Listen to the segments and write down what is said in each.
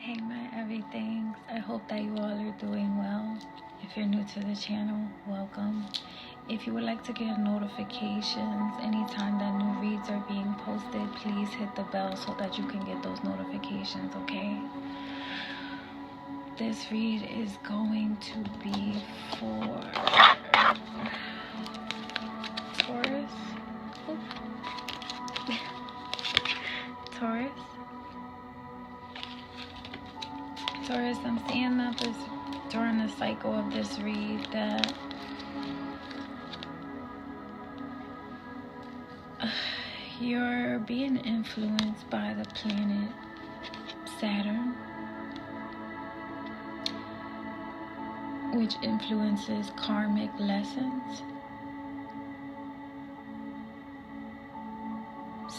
Hey my everythings, I hope that you all are doing well. If you're new to the channel, welcome. If you would like to get notifications anytime that new reads are being posted, please hit the bell so that you can get those notifications, okay? This read is going to be for Taurus. Taurus, I'm seeing that during the cycle of this read that you're being influenced by the planet Saturn, which influences karmic lessons.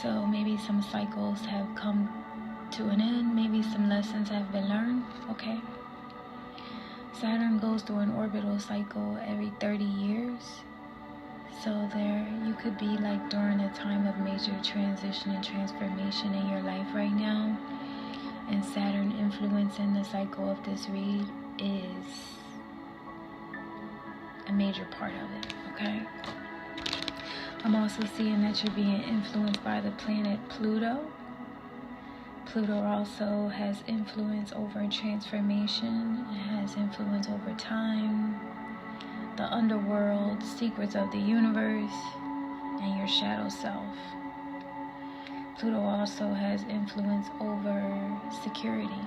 So maybe some cycles have come to an end, maybe some lessons have been learned, okay? Saturn goes through an orbital cycle every 30 years. So you could be like during a time of major transition and transformation in your life right now. And Saturn influencing the cycle of this read is a major part of it, okay? I'm also seeing that you're being influenced by the planet Pluto. Pluto also has influence over transformation. It has influence over time, the underworld, secrets of the universe, and your shadow self. Pluto also has influence over security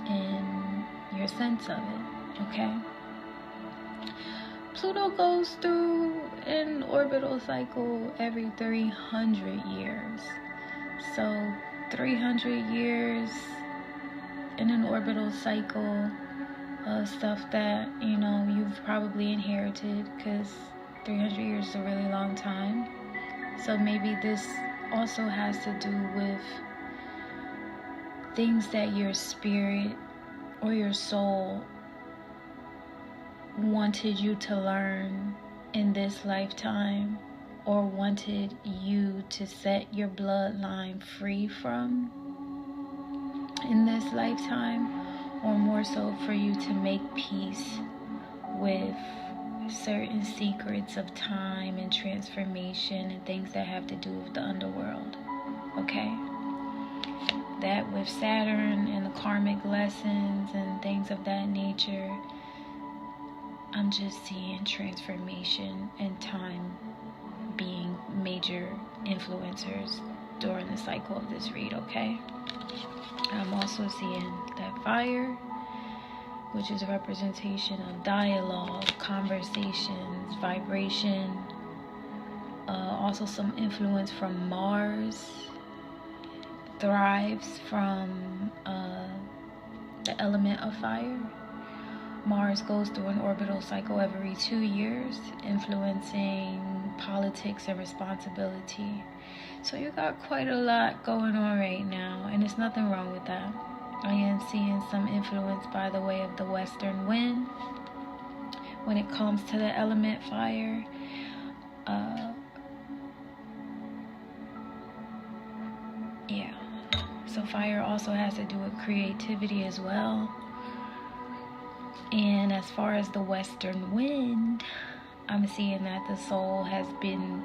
and your sense of it, okay? Pluto goes through an orbital cycle every 300 years. So 300 years in an orbital cycle of stuff that, you've probably inherited, because 300 years is a really long time. So maybe this also has to do with things that your spirit or your soul wanted you to learn in this lifetime, or wanted you to set your bloodline free from in this lifetime, or more so for you to make peace with certain secrets of time and transformation and things that have to do with the underworld, okay? That with Saturn and the karmic lessons and things of that nature, I'm just seeing transformation and time being major influencers during the cycle of this read, okay? I'm also seeing that fire, which is a representation of dialogue, conversations, vibration. Also some influence from Mars. Thrives from the element of fire. Mars goes through an orbital cycle every 2 years, influencing politics and responsibility. So you got quite a lot going on right now, and there's nothing wrong with that. I am seeing some influence by the way of the western wind when it comes to the element fire. So fire also has to do with creativity as well. And as far as the western wind, I'm seeing that the soul has been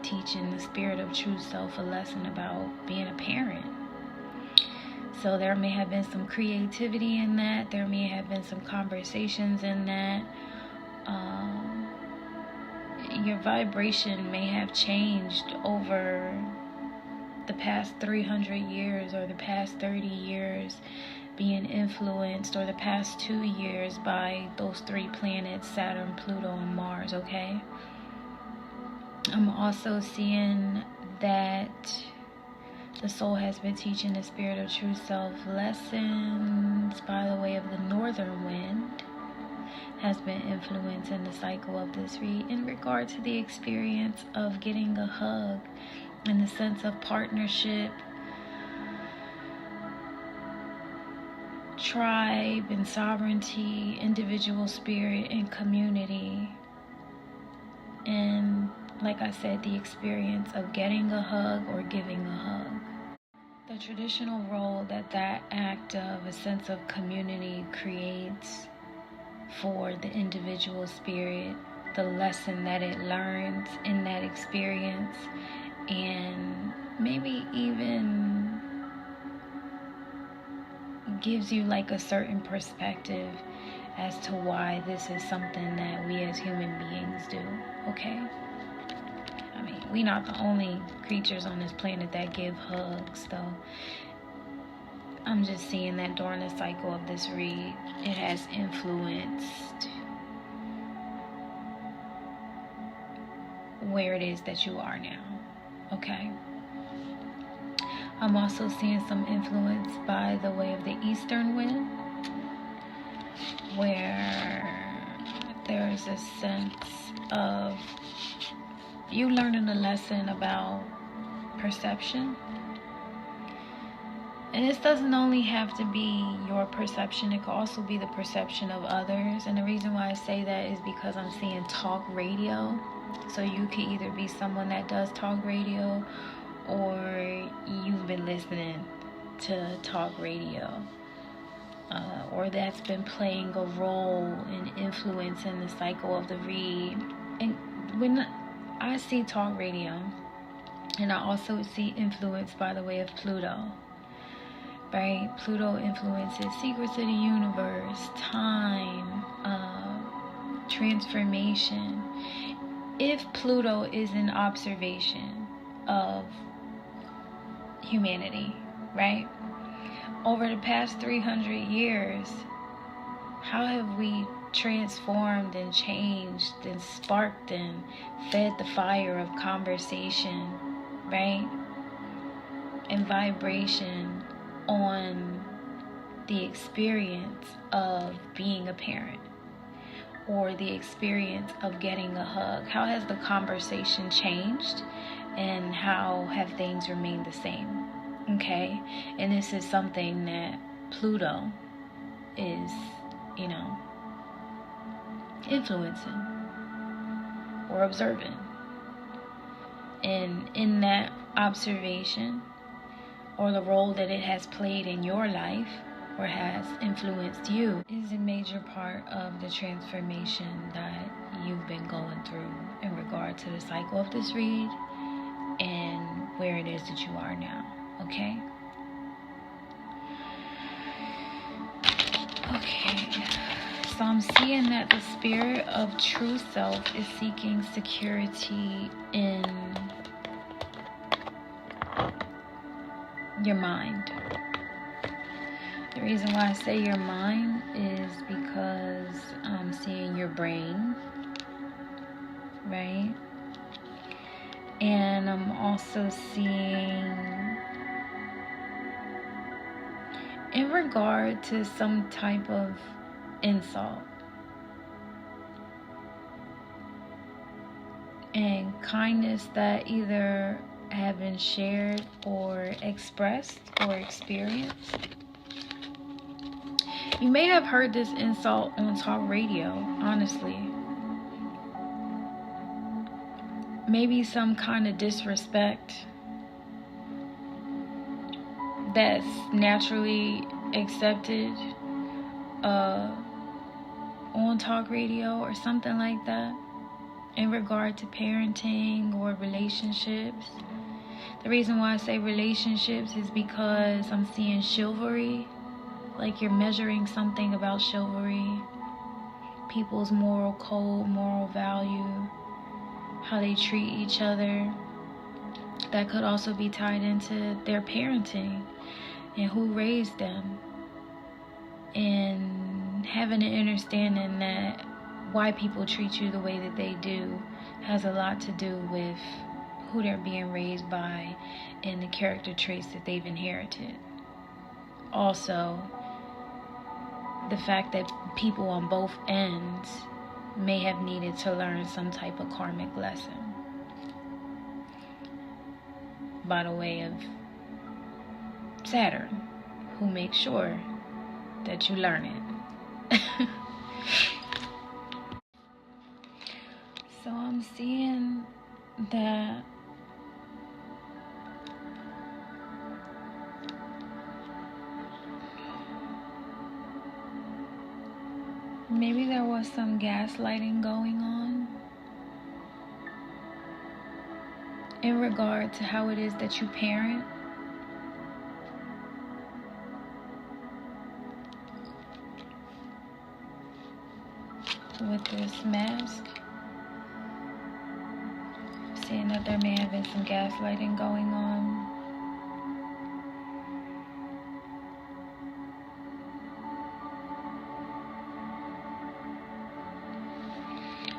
teaching the spirit of true self a lesson about being a parent. So there may have been some creativity in that. There may have been some conversations in that. Your vibration may have changed over the past 300 years or the past 30 years, being influenced, or the past 2 years, by those 3 planets, Saturn, Pluto, and Mars, okay? I'm also seeing that the soul has been teaching the spirit of true self lessons by the way of the northern wind, has been influencing the cycle of this read in regard to the experience of getting a hug and the sense of partnership, tribe and sovereignty, individual spirit and community. And like I said, the experience of getting a hug or giving a hug. the traditional role that act of a sense of community creates for the individual spirit, the lesson that it learns in that experience, and maybe even gives you like a certain perspective as to why this is something that we as human beings do, okay? I mean, we're not the only creatures on this planet that give hugs, though. I'm just seeing that during the cycle of this read, it has influenced where it is that you are now, okay? I'm also seeing some influence by the way of the eastern wind, where there's a sense of you learning a lesson about perception. And this doesn't only have to be your perception, it could also be the perception of others. And the reason why I say that is because I'm seeing talk radio. So you could either be someone that does talk radio, or you've been listening to talk radio, or that's been playing a role in influencing the cycle of the read. And when I see talk radio, and I also see influence by the way of Pluto, right? Pluto influences secrets of the universe, time, transformation. If Pluto is an observation of humanity, right? Over the past 300 years, how have we transformed and changed and sparked and fed the fire of conversation, right? And vibration on the experience of being a parent or the experience of getting a hug? How has the conversation changed, and how have things remained the same? Okay, and this is something that Pluto is, influencing or observing. And in that observation, or the role that it has played in your life or has influenced you, is a major part of the transformation that you've been going through in regard to the cycle of this read and where it is that you are now, okay? Okay, so I'm seeing that the spirit of true self is seeking security in your mind. The reason why I say your mind is because I'm seeing your brain, right? And I'm also seeing, in regard to some type of insult and kindness that either have been shared or expressed or experienced. You may have heard this insult on talk radio, honestly. Maybe some kind of disrespect that's naturally accepted on talk radio or something like that in regard to parenting or relationships. The reason why I say relationships is because I'm seeing chivalry, like you're measuring something about chivalry, people's moral code, moral value, how they treat each other. That could also be tied into their parenting and who raised them, and having an understanding that why people treat you the way that they do has a lot to do with who they're being raised by and the character traits that they've inherited. Also, the fact that people on both ends may have needed to learn some type of karmic lesson by the way of Saturn, who makes sure that you learn it. So I'm seeing that Maybe there was some gaslighting going on in regard to how it is that you parent. With this mask, seeing that there may have been some gaslighting going on.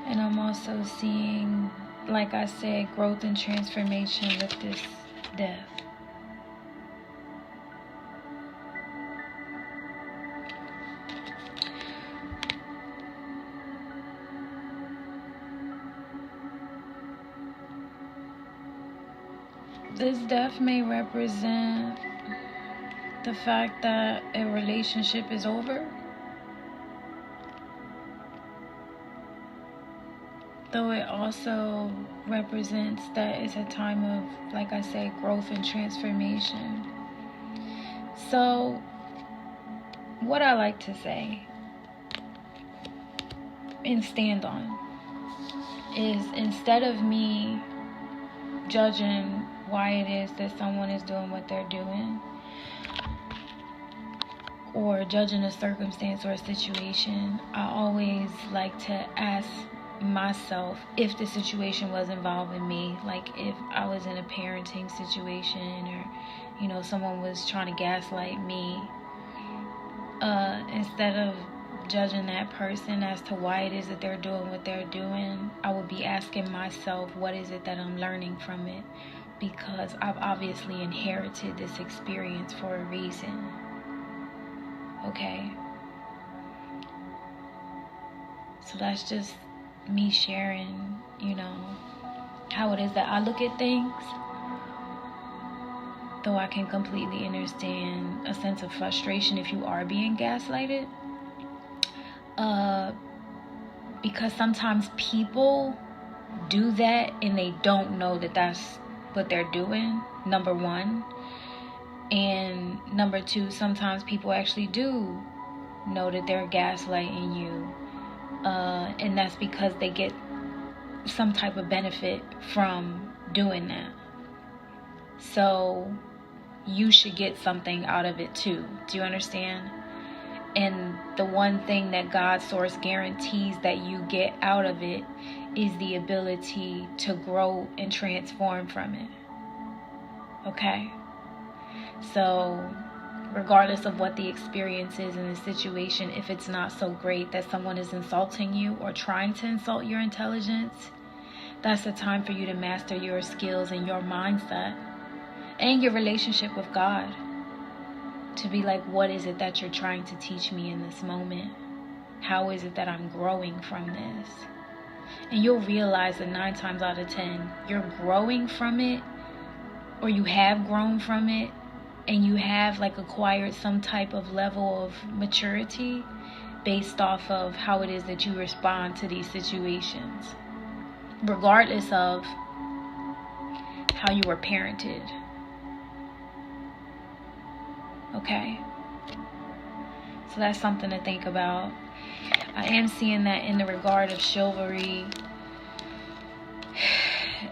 And I'm also seeing, like I said, growth and transformation with this death. This death may represent the fact that a relationship is over. Though it also represents that it's a time of, like I say, growth and transformation. So, what I like to say and stand on is, instead of me judging why it is that someone is doing what they're doing, or judging a circumstance or a situation, I always like to ask myself, if the situation was involving me, like if I was in a parenting situation, or someone was trying to gaslight me, instead of judging that person as to why it is that they're doing what they're doing, I would be asking myself, what is it that I'm learning from it? Because I've obviously inherited this experience for a reason. Okay? So that's just me sharing, how it is that I look at things. Though I can completely understand a sense of frustration if you are being gaslighted. Because sometimes people do that and they don't know that that's what they're doing, number one. And number two, sometimes people actually do know that they're gaslighting you. And that's because they get some type of benefit from doing that. So you should get something out of it too. Do you understand? And the one thing that God's source guarantees that you get out of it is the ability to grow and transform from it. Okay? So regardless of what the experience is in the situation, if it's not so great that someone is insulting you or trying to insult your intelligence, that's the time for you to master your skills and your mindset and your relationship with God. To be like, what is it that you're trying to teach me in this moment? How is it that I'm growing from this? And you'll realize that 9 times out of 10, you're growing from it, or you have grown from it, and you have acquired some type of level of maturity based off of how it is that you respond to these situations, regardless of how you were parented. Okay? So that's something to think about. I am seeing that in the regard of chivalry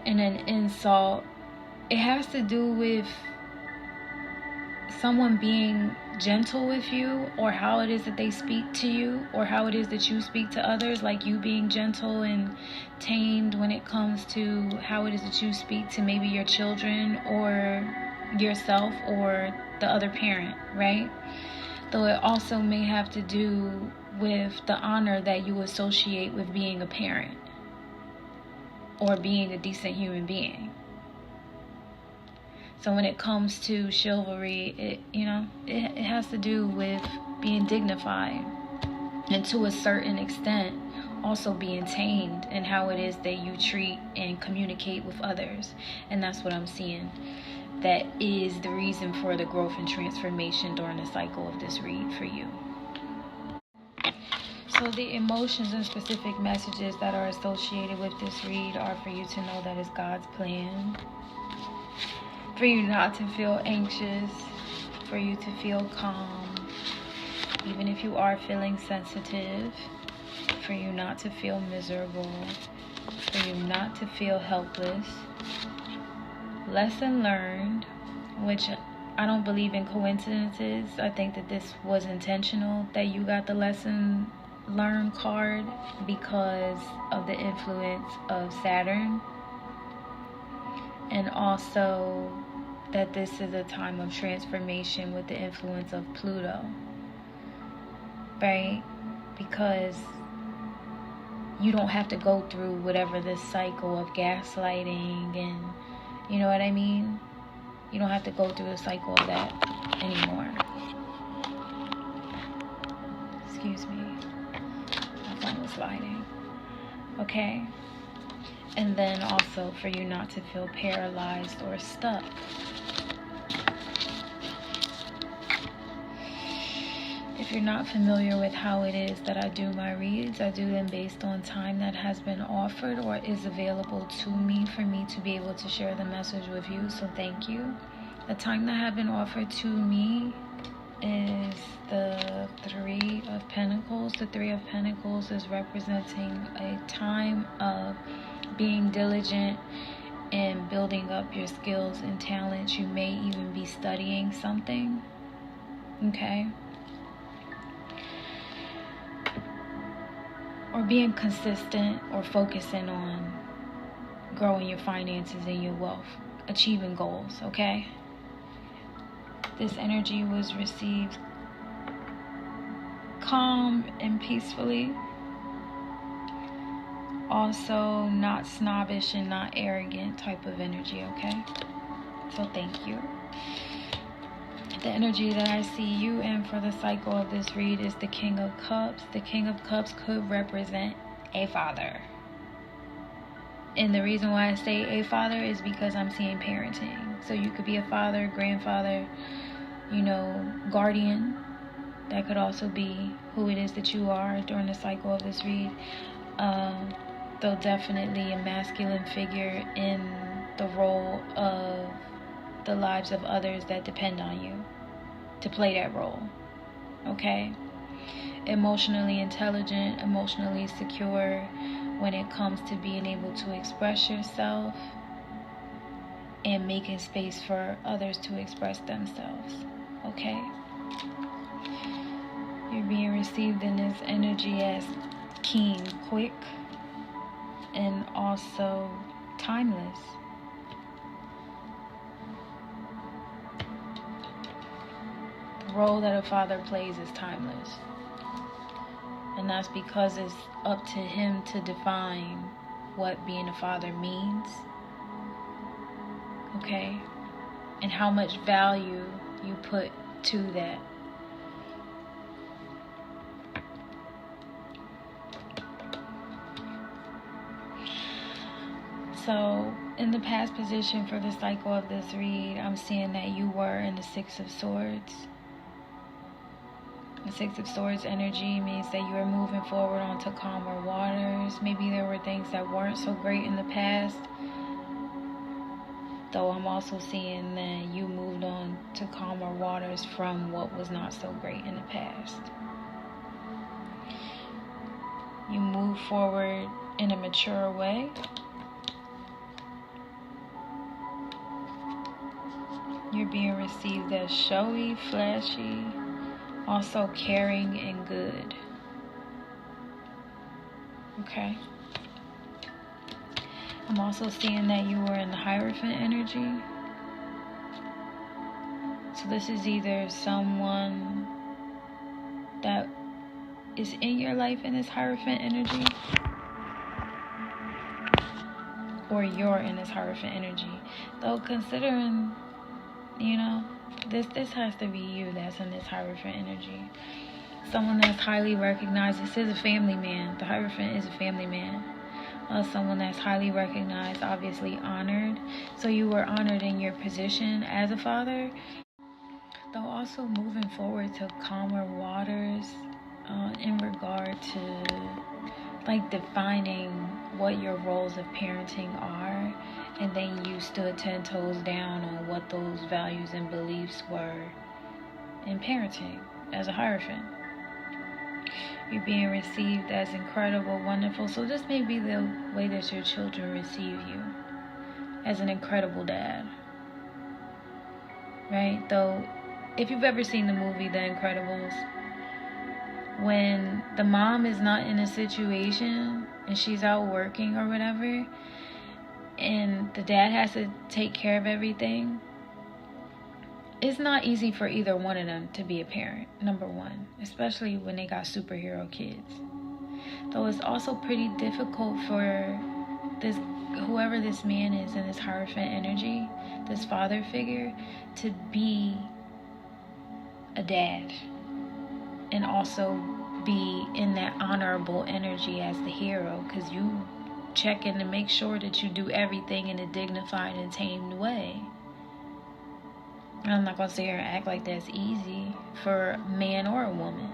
and an insult. It has to do with someone being gentle with you, or how it is that they speak to you, or how it is that you speak to others, like you being gentle and tamed when it comes to how it is that you speak to maybe your children or yourself or the other parent, right? Though it also may have to do with the honor that you associate with being a parent or being a decent human being. So when it comes to chivalry, it has to do with being dignified, and to a certain extent also being tamed in how it is that you treat and communicate with others. And that's what I'm seeing. That is the reason for the growth and transformation during the cycle of this read for you. So the emotions and specific messages that are associated with this read are for you to know that it's God's plan. For you not to feel anxious, for you to feel calm, even if you are feeling sensitive. for you not to feel miserable, for you not to feel helpless. Lesson learned, which I don't believe in coincidences. I think that this was intentional, that you got the lesson learned card because of the influence of Saturn. And also that this is a time of transformation with the influence of Pluto. Right? Because you don't have to go through whatever this cycle of gaslighting and, you know what I mean? You don't have to go through a cycle of that anymore. Excuse me. My phone was sliding. Okay? And then also for you not to feel paralyzed or stuck. If you're not familiar with how it is that I do my reads, I do them based on time that has been offered or is available to me for me to be able to share the message with you. So thank you. The time that have been offered to me is the Three of Pentacles. The Three of Pentacles is representing a time of being diligent and building up your skills and talents. You may even be studying something. Okay? Or being consistent or focusing on growing your finances and your wealth, achieving goals, okay? This energy was received calm and peacefully. Also not snobbish and not arrogant type of energy, okay? So thank you. The energy that I see you in for the cycle of this read is the King of Cups. The King of Cups could represent a father. And the reason why I say a father is because I'm seeing parenting. So you could be a father, grandfather, you know, guardian. That could also be who it is that you are during the cycle of this read. Though definitely a masculine figure in the role of the lives of others that depend on you to play that role. Okay? Emotionally intelligent, emotionally secure when it comes to being able to express yourself and making space for others to express themselves. Okay? You're being received in this energy as keen, quick, and also timeless. The role that a father plays is timeless. And that's because it's up to him to define what being a father means. Okay? And how much value you put to that. So, in the past position for the cycle of this read, I'm seeing that you were in the Six of Swords. The Six of Swords energy means that you are moving forward onto calmer waters. Maybe there were things that weren't so great in the past. Though I'm also seeing that you moved on to calmer waters from what was not so great in the past. You move forward in a mature way. You're being received as showy, flashy, also caring and good. Okay? I'm also seeing that you were in the Hierophant energy. So this is either someone that is in your life in this Hierophant energy, or you're in this Hierophant energy. Though considering, you know, this has to be you that's in this Hierophant energy. Someone that's highly recognized. This is a family man. The Hierophant is a family man. Someone that's highly recognized, obviously honored. So you were honored in your position as a father. Though also moving forward to calmer waters in regard to like defining what your roles of parenting are, and then you stood 10 toes down on what those values and beliefs were in parenting as a Hierophant. You're being received as incredible, wonderful. So this may be the way that your children receive you, as an incredible dad. Right? Though, if you've ever seen the movie The Incredibles, when the mom is not in a situation and she's out working or whatever, and the dad has to take care of everything, it's not easy for either one of them to be a parent, number one, especially when they got superhero kids. Though it's also pretty difficult for this, whoever this man is in this Hierophant energy, this father figure, to be a dad and also be in that honorable energy as the hero, because you check in to make sure that you do everything in a dignified and tamed way. And I'm not going to sit here and act like that's easy for a man or a woman.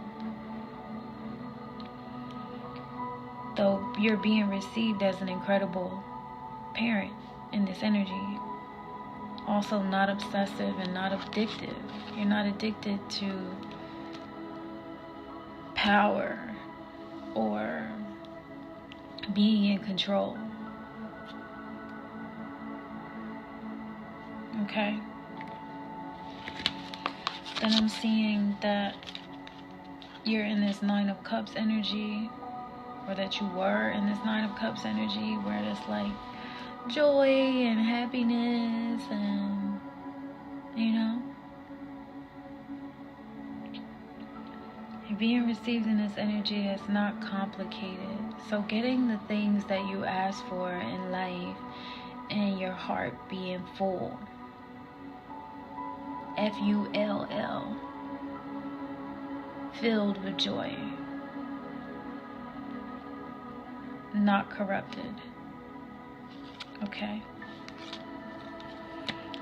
Though you're being received as an incredible parent in this energy. Also not obsessive and not addictive. You're not addicted to power or being in control. Okay? Then I'm seeing that you're in this Nine of Cups energy, or that you were in this Nine of Cups energy, where it's like joy and happiness and, you know, being received in this energy is not complicated. So getting the things that you ask for in life and your heart being full, F-U-L-L, filled with joy, not corrupted. Okay?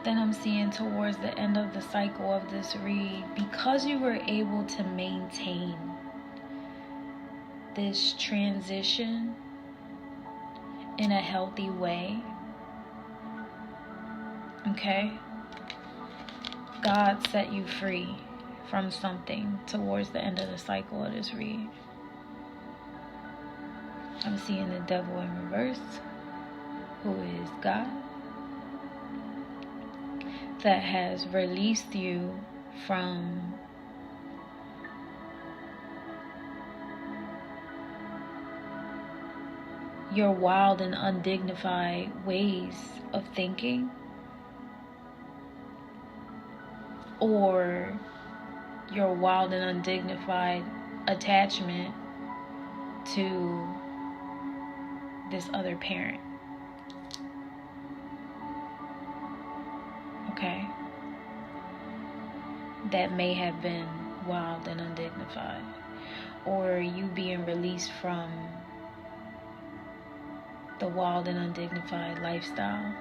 Then I'm seeing towards the end of the cycle of this read, because you were able to maintain this transition in a healthy way, okay? God set you free from something towards the end of the cycle of this read. I'm seeing the devil in reverse, who is God, that has released you from your wild and undignified ways of thinking, or your wild and undignified attachment to this other parent. Okay? That may have been wild and undignified. Or you being released from the wild and undignified lifestyle.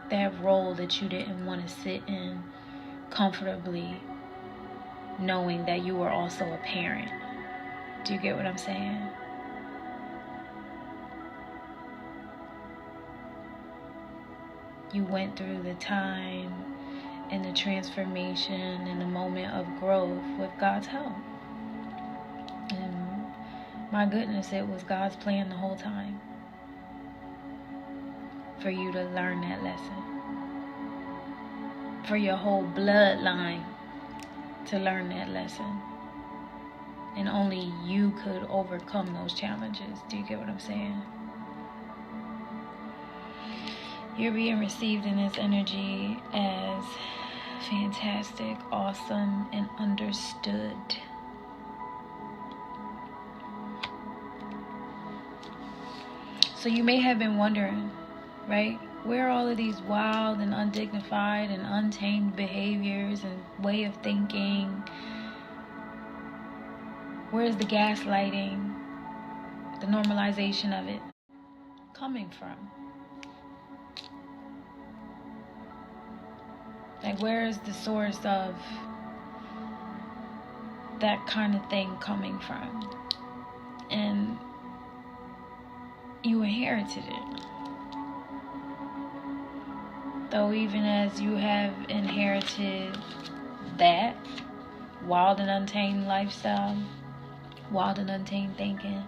That role that you didn't want to sit in comfortably, knowing that you were also a parent. Do you get what I'm saying? You went through the time and the transformation and the moment of growth with God's help. And my goodness, it was God's plan the whole time for you to learn that lesson. For your whole bloodline to learn that lesson. And only you could overcome those challenges. Do you get what I'm saying? You're being received in this energy as fantastic, awesome, and understood. So you may have been wondering, right? Where are all of these wild and undignified and untamed behaviors and way of thinking? Where's the gaslighting, the normalization of it coming from? Like, where is the source of that kind of thing coming from? And you inherited it. Though even as you have inherited that wild and untamed lifestyle, wild and untamed thinking,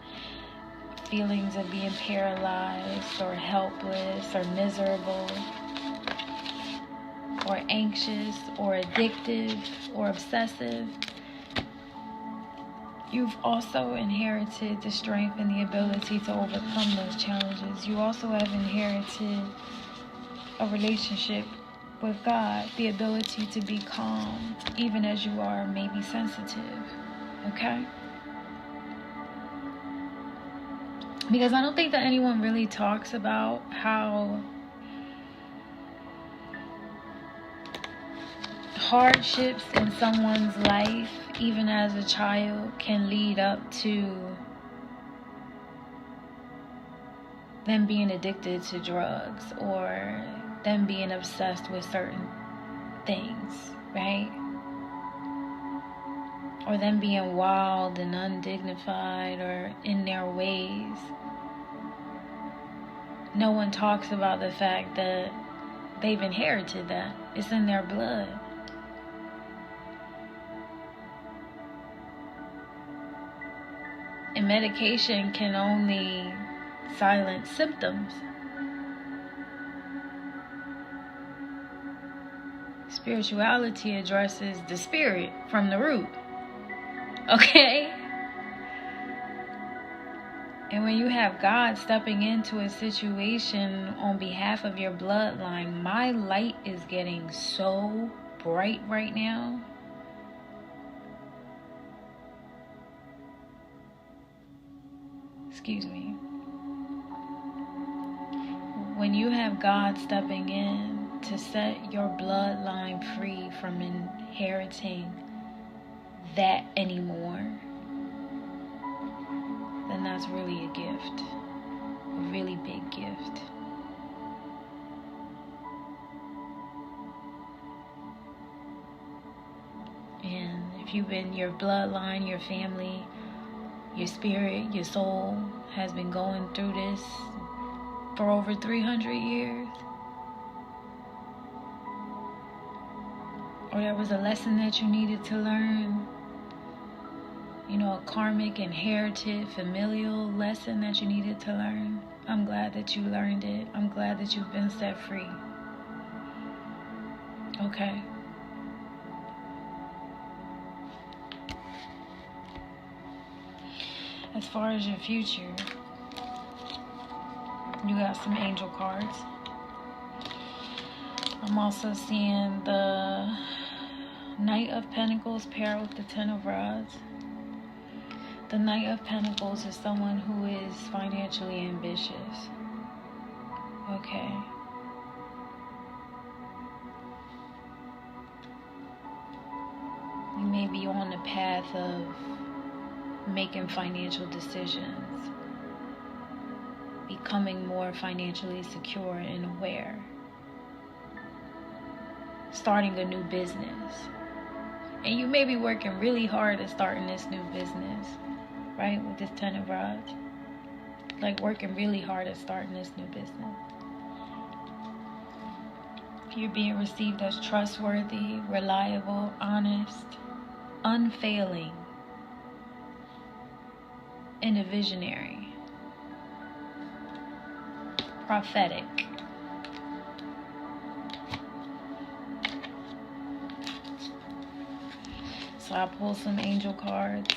feelings of being paralyzed or helpless or miserable or anxious or addictive or obsessive, you've also inherited the strength and the ability to overcome those challenges. You also have inherited a relationship with God, the ability to be calm, even as you are maybe sensitive, okay? Because I don't think that anyone really talks about how hardships in someone's life, even as a child, can lead up to them being addicted to drugs or them being obsessed with certain things, right? Or them being wild and undignified or in their ways. No one talks about the fact that they've inherited that. It's in their blood. And medication can only silence symptoms. Spirituality addresses the spirit from the root. Okay? And when you have God stepping into a situation on behalf of your bloodline, my light is getting so bright right now. Excuse me. When you have God stepping in to set your bloodline free from inheriting that anymore, then that's really a gift, a really big gift. And if you've been, your bloodline, your family, your spirit, your soul has been going through this for over 300 years, or there was a lesson that you needed to learn, you know, a karmic, inherited, familial lesson that you needed to learn, I'm glad that you learned it. I'm glad that you've been set free. Okay. As far as your future, you got some angel cards. I'm also seeing the Knight of Pentacles paired with the Ten of Rods. The Knight of Pentacles is someone who is financially ambitious. Okay. You may be on the path of making financial decisions, becoming more financially secure and aware, starting a new business. And you may be working really hard at starting this new business, right? With this Ten of Rods. Like working really hard at starting this new business. You're being received as trustworthy, reliable, honest, unfailing, and a visionary. Prophetic. So I pulled some angel cards.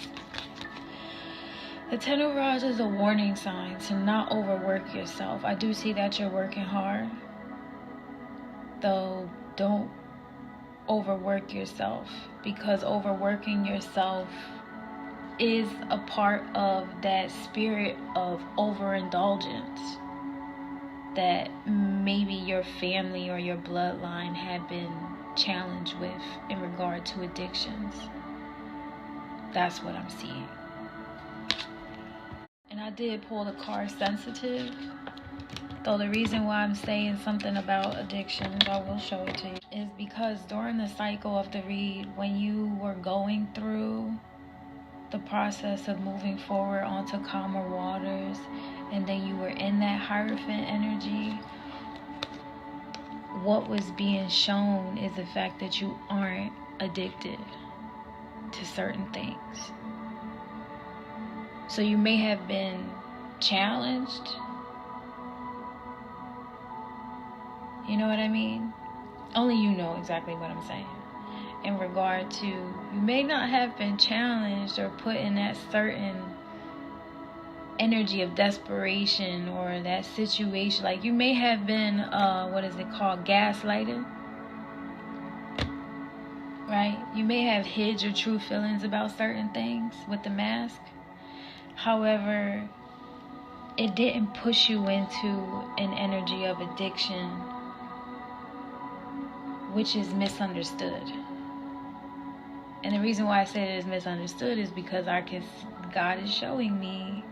The Ten of Rods is a warning sign to not overwork yourself. I do see that you're working hard. Though don't overwork yourself, because overworking yourself is a part of that spirit of overindulgence that maybe your family or your bloodline have been challenged with in regard to addictions. That's what I'm seeing. And I did pull the card Sensitive. Though the reason why I'm saying something about addictions, I will show it to you, is because during the cycle of the read, when you were going through the process of moving forward onto calmer waters, and then you were in that Hierophant energy, what was being shown is the fact that you aren't addicted to certain things. So you may have been challenged. You know what I mean? Only you know exactly what I'm saying. In regard to, you may not have been challenged or put in that certain energy of desperation or that situation. Like you may have been, what is it called? Gaslighted. Right? You may have hid your true feelings about certain things with the mask. However, it didn't push you into an energy of addiction, which is misunderstood. And the reason why I say it is misunderstood is because God is showing me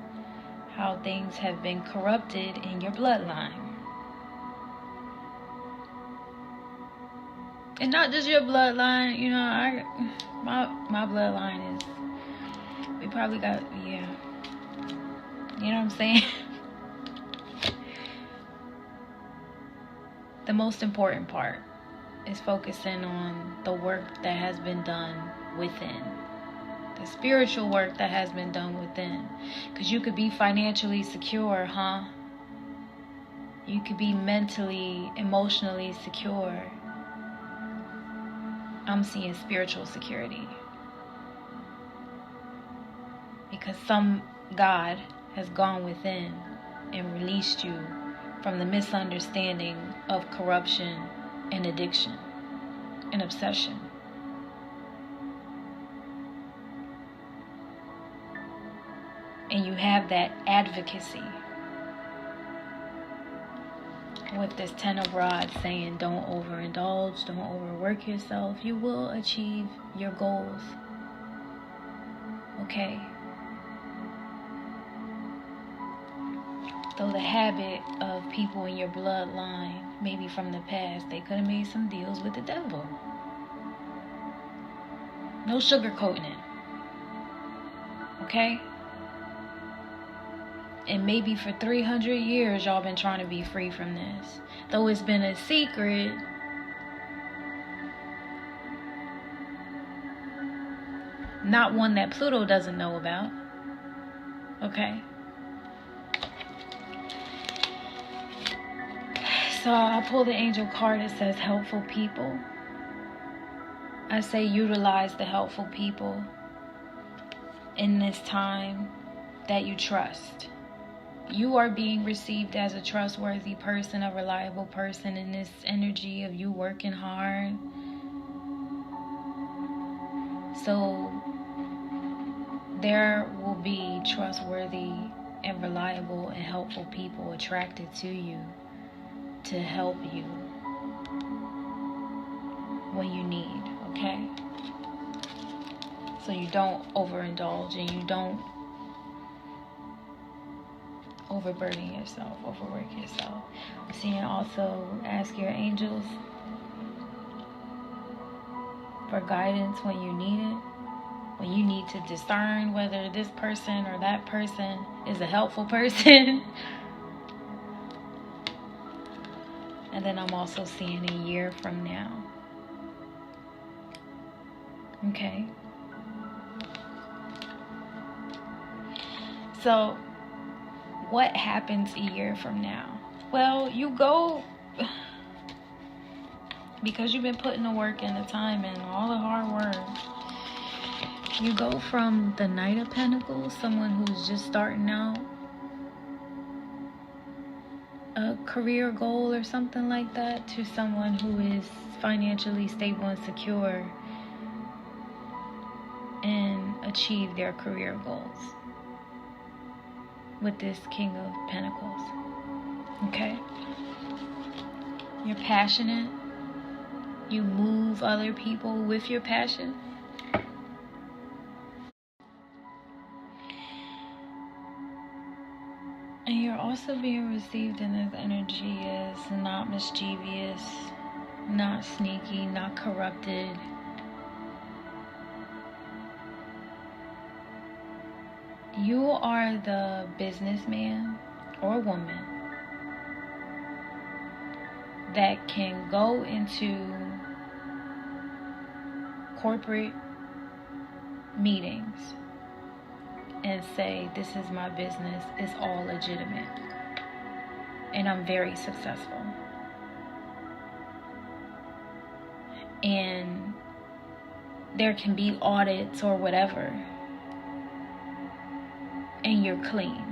how things have been corrupted in your bloodline. And not just your bloodline, you know, my bloodline is, we probably got, yeah. You know what I'm saying? The most important part is focusing on the work that has been done within. The spiritual work that has been done within. Because you could be financially secure, huh? You could be mentally, emotionally secure. I'm seeing spiritual security. Because some God has gone within and released you from the misunderstanding of corruption and addiction and obsession. And you have that advocacy with this 10 of rods saying don't overindulge, don't overwork yourself. You will achieve your goals. Okay? Though the habit of people in your bloodline, maybe from the past, they could have made some deals with the devil. No sugarcoating it. Okay? And maybe for 300 years, y'all been trying to be free from this. Though it's been a secret, not one that Pluto doesn't know about. Okay? So I pull the angel card that says helpful people. I say utilize the helpful people in this time that you trust. You are being received as a trustworthy person, a reliable person in this energy of you working hard. So there will be trustworthy and reliable and helpful people attracted to you to help you when you need, okay? So you don't overindulge and you don't overburden yourself, overwork yourself. I'm seeing also ask your angels for guidance when you need it. When you need to discern whether this person or that person is a helpful person. And then I'm also seeing a year from now. Okay. So, what happens a year from now? Well, you go, because you've been putting the work and the time and all the hard work. You go from the Knight of Pentacles, someone who's just starting out, a career goal or something like that, to someone who is financially stable and secure and achieve their career goals with this King of Pentacles. Okay? You're passionate. You move other people with your passion. And you're also being received in this energy as not mischievous, not sneaky, not corrupted. You are the businessman or woman that can go into corporate meetings and say, this is my business, it's all legitimate, and I'm very successful, and there can be audits or whatever, and you're clean.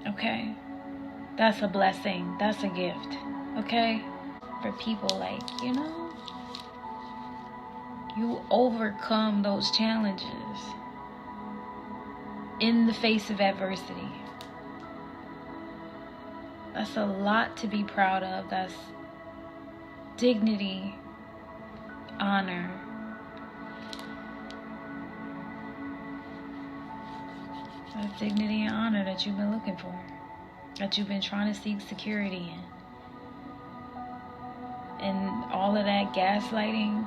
Okay? That's a blessing. That's a gift. Okay? For people, like, you overcome those challenges in the face of adversity. That's a lot to be proud of. That's dignity, honor. That's dignity and honor that you've been looking for, that you've been trying to seek security in. And all of that gaslighting,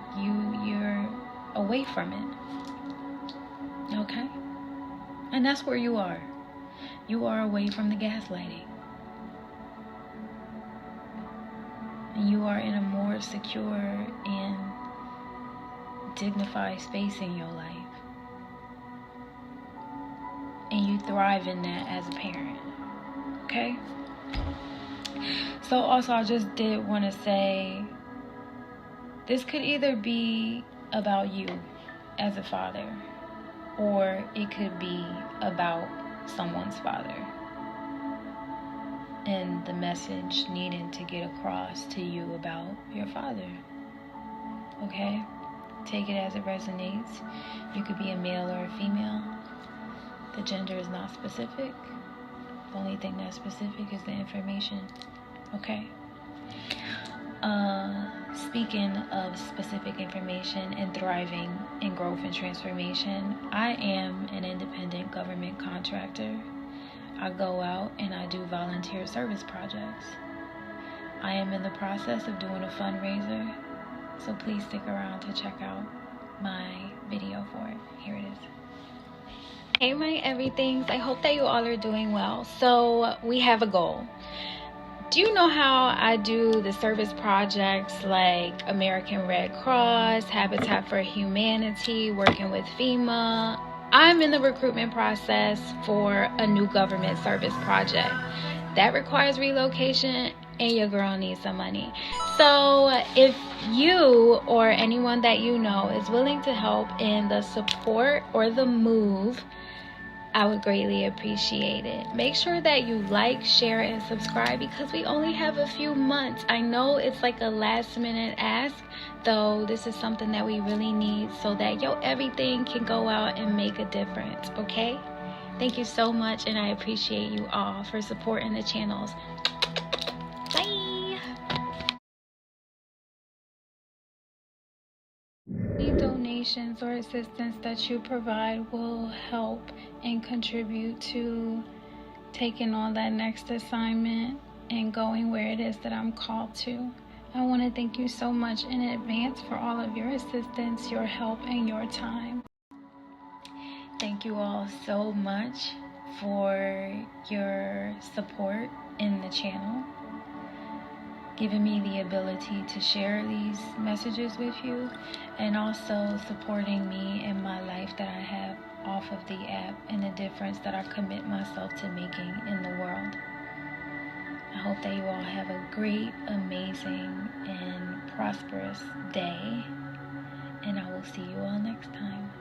you're away from it. Okay? And that's where you are. You are away from the gaslighting. And you are in a more secure and dignified space in your life. And you thrive in that as a parent. Okay? So also, I just did want to say, this could either be about you as a father, or it could be about someone's father, and the message needing to get across to you about your father. Okay? Take it as it resonates. You could be a male or a female. The gender is not specific. The only thing that's specific is the information. Okay? Speaking of specific information and thriving in growth and transformation, I am an independent government contractor. I go out and I do volunteer service projects. I am in the process of doing a fundraiser, so please stick around to check out my video for it. Here it is. Hey my everythings, I hope that you all are doing well. So we have a goal. Do you know how I do the service projects like American Red Cross, Habitat for Humanity, working with FEMA? I'm in the recruitment process for a new government service project. That requires relocation, and your girl needs some money. So if you or anyone that you know is willing to help in the support or the move, I would greatly appreciate it. Make sure that you like, share, and subscribe, because we only have a few months. I know it's like a last minute ask, though this is something that we really need so that everything can go out and make a difference, okay? Thank you so much, and I appreciate you all for supporting the channels. Bye! Any donations or assistance that you provide will help and contribute to taking on that next assignment and going where it is that I'm called to. I want to thank you so much in advance for all of your assistance, your help, and your time. Thank you all so much for your support in the channel, giving me the ability to share these messages with you, and also supporting me in my life that I have off of the app and the difference that I commit myself to making in the world. I hope that you all have a great, amazing, and prosperous day, and I will see you all next time.